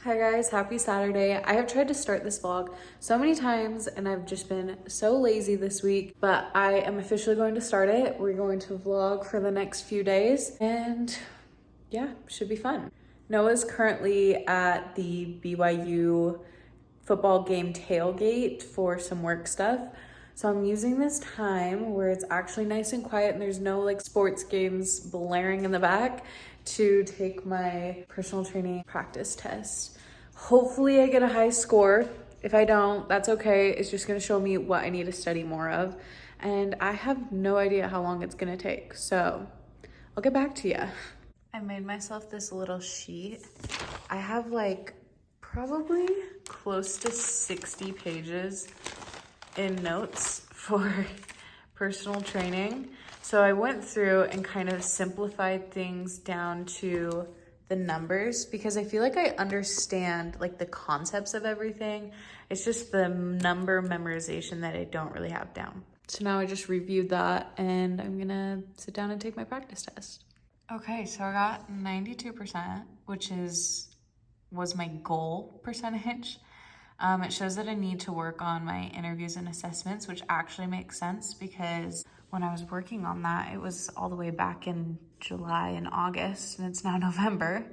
Hi guys, happy Saturday. I have tried to start this vlog so many times and I've just been so lazy this week, but I am officially going to start it. We're going to vlog for the next few days and yeah, should be fun. Noah's currently at the BYU football game tailgate for some work stuff. So I'm using this time where it's actually nice and quiet and there's no like sports games blaring in the back to take my personal training practice test. Hopefully I get a high score. If I don't, that's okay. It's just gonna show me what I need to study more of. And I have no idea how long it's gonna take. So I'll get back to you. I made myself this little sheet. I have like probably close to 60 pages in notes for personal training. So I went through and kind of simplified things down to the numbers because I feel like I understand like the concepts of everything. It's just the number memorization that I don't really have down. So now I just reviewed that and I'm gonna sit down and take my practice test. Okay, so I got 92%, which was my goal percentage. It shows that I need to work on my interviews and assessments, which actually makes sense because when I was working on that, it was all the way back in July and August, and it's now November.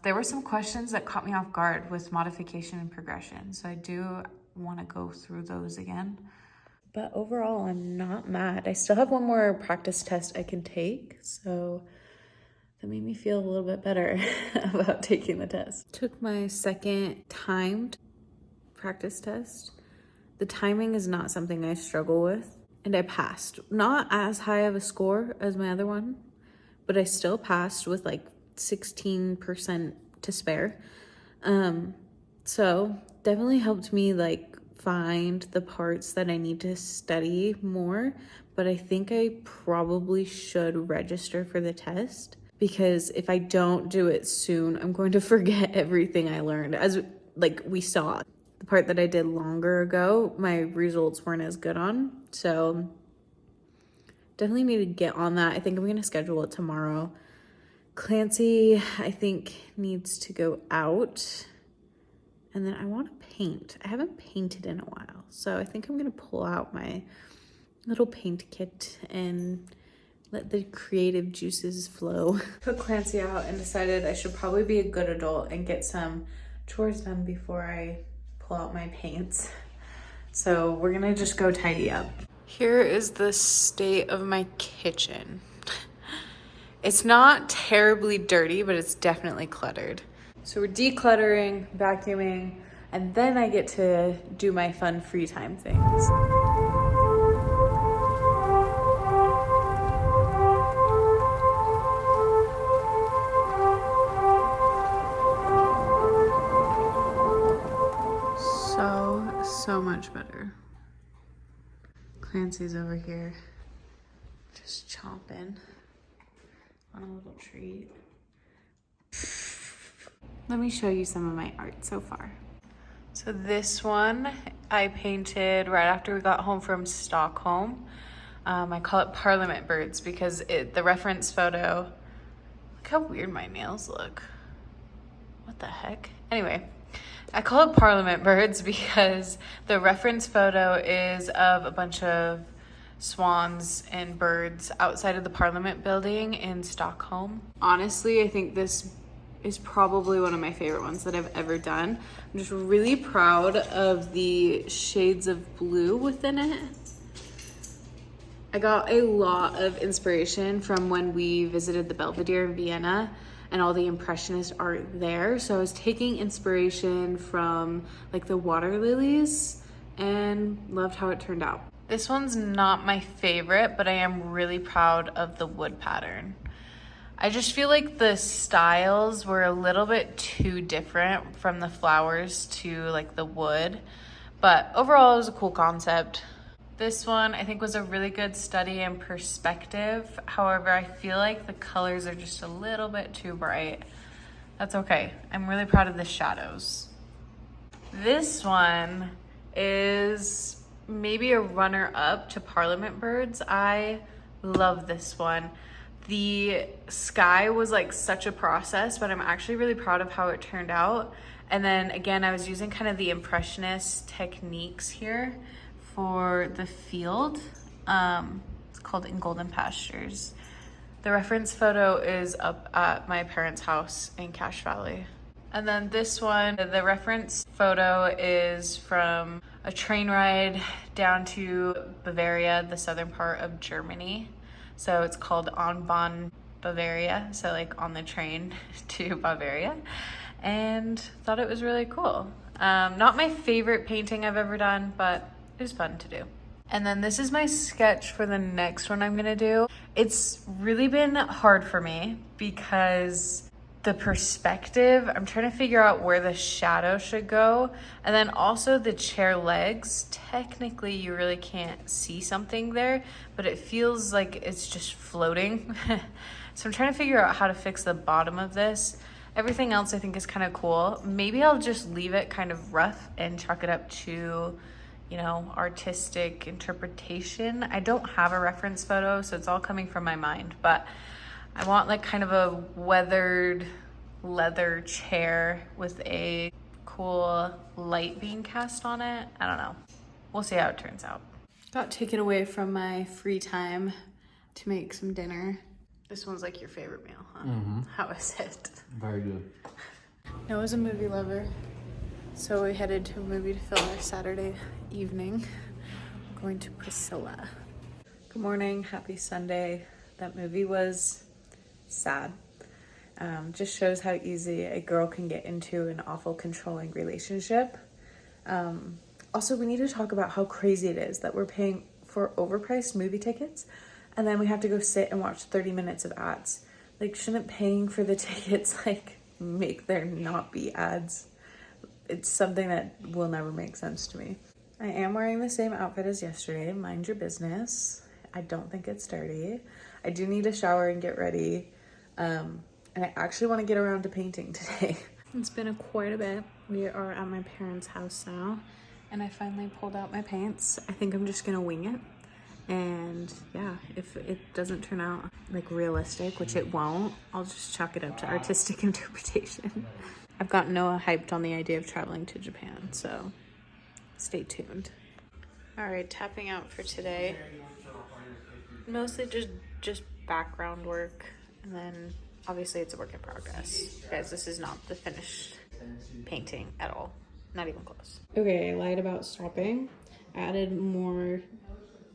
There were some questions that caught me off guard with modification and progression, so I do want to go through those again. But overall, I'm not mad. I still have one more practice test I can take, so that made me feel a little bit better about taking the test. Took my second timed practice test. The timing is not something I struggle with, and I passed. Not as high of a score as my other one, but I still passed with like 16% to spare. So definitely helped me like find the parts that I need to study more, but I think I probably should register for the test because if I don't do it soon, I'm going to forget everything I learned. As like we saw, the part that I did longer ago, my results weren't as good on. So definitely need to get on that. I think I'm going to schedule it tomorrow. Clancy, I think, needs to go out. And then I want to paint. I haven't painted in a while. So I think I'm going to pull out my little paint kit and let the creative juices flow. Took Clancy out and decided I should probably be a good adult and get some chores done before I pull out my paints. So we're gonna just go tidy up. Here is the state of my kitchen. It's not terribly dirty, but it's definitely cluttered. So we're decluttering, vacuuming, and then I get to do my fun free time things. So much better. Clancy's over here just chomping on a little treat. Let me show you some of my art so far. So this one I painted right after we got home from Stockholm. I call it Parliament Birds because the reference photo, look how weird my nails look. What the heck? Anyway, I call it Parliament Birds because the reference photo is of a bunch of swans and birds outside of the Parliament building in Stockholm. Honestly, I think this is probably one of my favorite ones that I've ever done. I'm just really proud of the shades of blue within it. I got a lot of inspiration from when we visited the Belvedere in Vienna and all the impressionist art there. So I was taking inspiration from like the water lilies and loved how it turned out. This one's not my favorite, but I am really proud of the wood pattern. I just feel like the styles were a little bit too different from the flowers to like the wood, but overall it was a cool concept. This one I think was a really good study in perspective. However, I feel like the colors are just a little bit too bright. That's okay. I'm really proud of the shadows. This one is maybe a runner-up to Parliament Birds. I love this one. The sky was like such a process, but I'm actually really proud of how it turned out. And then again, I was using kind of the impressionist techniques here for the field. It's called In Golden Pastures. The reference photo is up at my parents' house in Cache Valley. And then this one, the reference photo is from a train ride down to Bavaria, the southern part of Germany. So it's called On Bahn Bavaria, so like on the train to Bavaria. And thought it was really cool. Not my favorite painting I've ever done, but it was fun to do. And then this is my sketch for the next one I'm gonna do. It's really been hard for me because the perspective, I'm trying to figure out where the shadow should go. And then also the chair legs, technically you really can't see something there, but it feels like it's just floating. So I'm trying to figure out how to fix the bottom of this. Everything else I think is kind of cool. Maybe I'll just leave it kind of rough and chalk it up to, you know, artistic interpretation. I don't have a reference photo, so it's all coming from my mind, but I want like kind of a weathered leather chair with a cool light being cast on it. I don't know. We'll see how it turns out. Got taken away from my free time to make some dinner. This one's like your favorite meal, huh? Mm-hmm. How is it? Very good. Noah's a movie lover, so we headed to a movie to film our Saturday evening. We're going to Priscilla. Good morning, happy Sunday. That movie was sad. Just shows how easy a girl can get into an awful controlling relationship. Also, we need to talk about how crazy it is that we're paying for overpriced movie tickets and then we have to go sit and watch 30 minutes of ads. Like, shouldn't paying for the tickets like make there not be ads? It's something that will never make sense to me. I am wearing the same outfit as yesterday, mind your business. I don't think it's dirty. I do need a shower and get ready. And I actually want to get around to painting today. It's been quite a bit. We are at my parents' house now, and I finally pulled out my paints. I think I'm just gonna wing it. And yeah, if it doesn't turn out like realistic, which it won't, I'll just chalk it up to artistic interpretation. I've got Noah hyped on the idea of traveling to Japan, so stay tuned. All right, tapping out for today. Mostly just background work, and then obviously it's a work in progress. Guys, this is not the finished painting at all. Not even close. Okay, I lied about stopping. I added more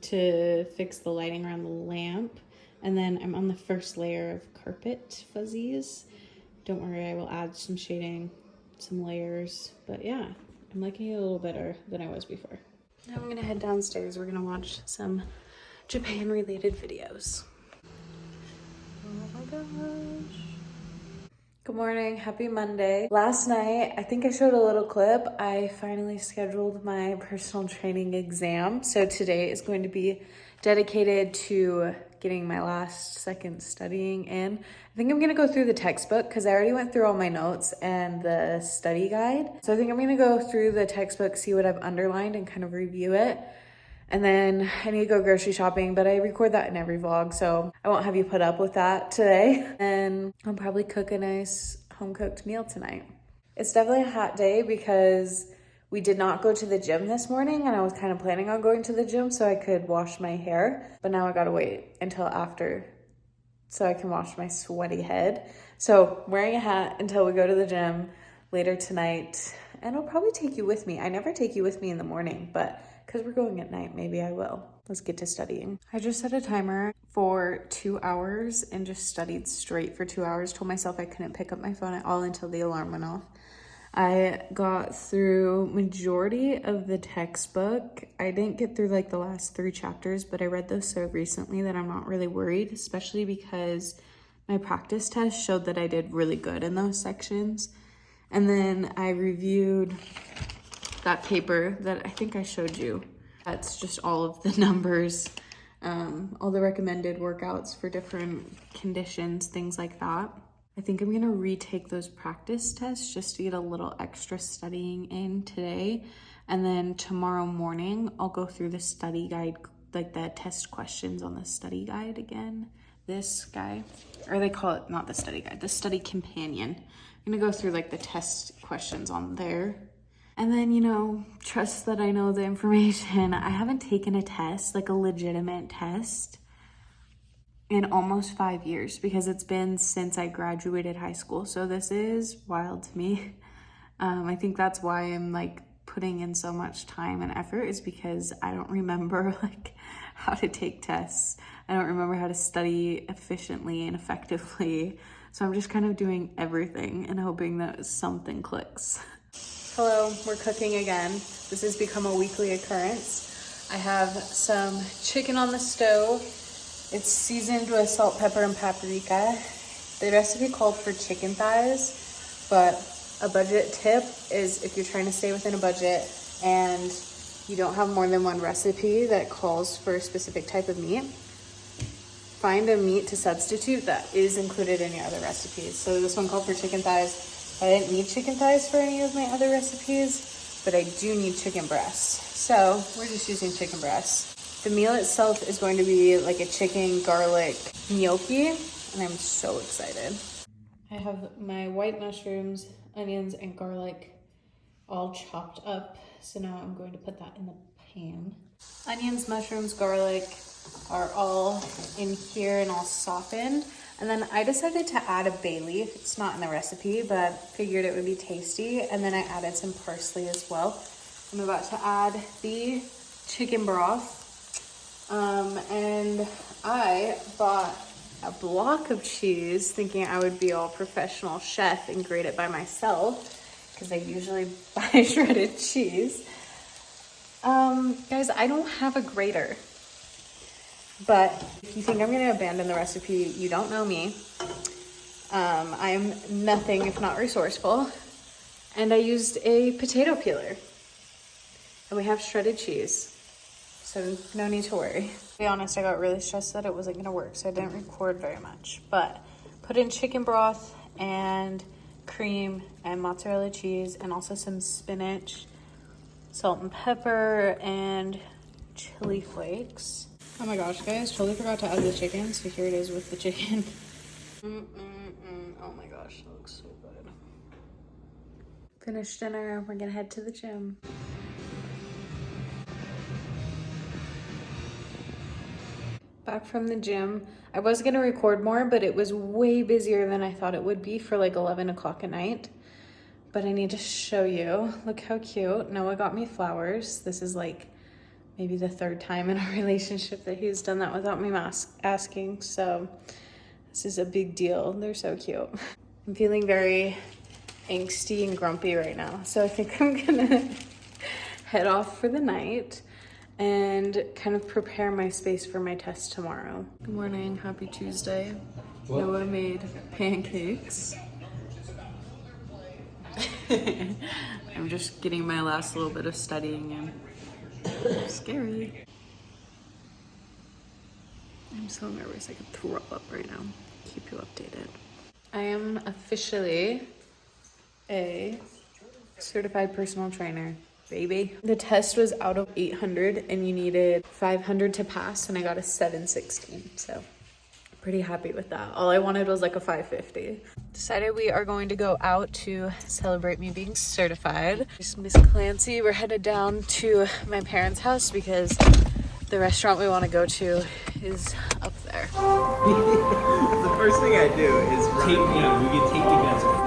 to fix the lighting around the lamp. And then I'm on the first layer of carpet fuzzies. Don't worry, I will add some shading, some layers. But yeah, I'm liking it a little better than I was before. Now I'm gonna head downstairs. We're gonna watch some Japan related videos. Oh my gosh. Good morning, happy Monday. Last night, I think I showed a little clip. I finally scheduled my personal training exam. So today is going to be dedicated to getting my last second studying in. I think I'm gonna go through the textbook because I already went through all my notes and the study guide. So I think I'm gonna go through the textbook, see what I've underlined and kind of review it. And then I need to go grocery shopping, but I record that in every vlog, so I won't have you put up with that today. And I'll probably cook a nice home-cooked meal tonight. It's definitely a hot day because we did not go to the gym this morning, and I was kind of planning on going to the gym so I could wash my hair, but now I gotta wait until after so I can wash my sweaty head. So wearing a hat until we go to the gym later tonight, and I'll probably take you with me. I never take you with me in the morning, but because we're going at night, maybe I will. Let's get to studying. I just set a timer for 2 hours and just studied straight for 2 hours. Told myself I couldn't pick up my phone at all until the alarm went off. I got through majority of the textbook. I didn't get through like the last 3 chapters, but I read those so recently that I'm not really worried, especially because my practice test showed that I did really good in those sections. And then I reviewed that paper that I think I showed you. That's just all of the numbers, all the recommended workouts for different conditions, things like that. I think I'm gonna retake those practice tests just to get a little extra studying in today. And then tomorrow morning, I'll go through the study guide, like the test questions on the study guide again. This guy, or they call it not the study guide, the study companion I'm gonna go through like the test questions on there. And then, you know, trust that I know the information. I haven't taken a test, like a legitimate test, in almost 5 years because it's been since I graduated high school. So this is wild to me. I think that's why I'm like putting in so much time and effort, is because I don't remember like how to take tests. I don't remember how to study efficiently and effectively. So I'm just kind of doing everything and hoping that something clicks. Hello, we're cooking again. This has become a weekly occurrence. I have some chicken on the stove. It's seasoned with salt, pepper, and paprika. The recipe called for chicken thighs, but a budget tip is if you're trying to stay within a budget and you don't have more than one recipe that calls for a specific type of meat, find a meat to substitute that is included in your other recipes. So this one called for chicken thighs. I didn't need chicken thighs for any of my other recipes, but I do need chicken breasts. So we're just using chicken breasts. The meal itself is going to be like a chicken garlic gnocchi, and I'm so excited. I have my white mushrooms, onions, and garlic all chopped up. So now I'm going to put that in the pan. Onions, mushrooms, garlic are all in here and all softened. And then I decided to add a bay leaf. It's not in the recipe, but figured it would be tasty. And then I added some parsley as well. I'm about to add the chicken broth. And I bought a block of cheese thinking I would be all professional chef and grate it by myself, because I usually buy shredded cheese. Guys, I don't have a grater. But if you think I'm going to abandon the recipe, you don't know me. I'm nothing if not resourceful. And I used a potato peeler. And we have shredded cheese. So no need to worry. To be honest, I got really stressed that it wasn't going to work, so I didn't record very much. But put in chicken broth and cream and mozzarella cheese and also some spinach, salt and pepper, and chili flakes. Oh my gosh, guys, totally forgot to add the chicken, so here it is with the chicken. Oh my gosh, that looks so good. Finished dinner, we're gonna head to the gym. Back from the gym. I was gonna record more, but it was way busier than I thought it would be for like 11 o'clock at night. But I need to show you. Look how cute. Noah got me flowers. This is like maybe the third time in our relationship that he's done that without me asking. So this is a big deal. They're so cute. I'm feeling very angsty and grumpy right now. So I think I'm gonna head off for the night and kind of prepare my space for my test tomorrow. Good morning, happy Tuesday. Noah made pancakes. I'm just getting my last little bit of studying in. Scary. I'm so nervous I could throw up right now. Keep you updated. I am officially a certified personal trainer, baby. The test was out of 800 and you needed 500 to pass, and I got a 716, so pretty happy with that. All I wanted was like a 550. Decided we are going to go out to celebrate me being certified. Miss Clancy, we're headed down to my parents' house because the restaurant we want to go to is up there. The first thing I do is tape, we get tape together.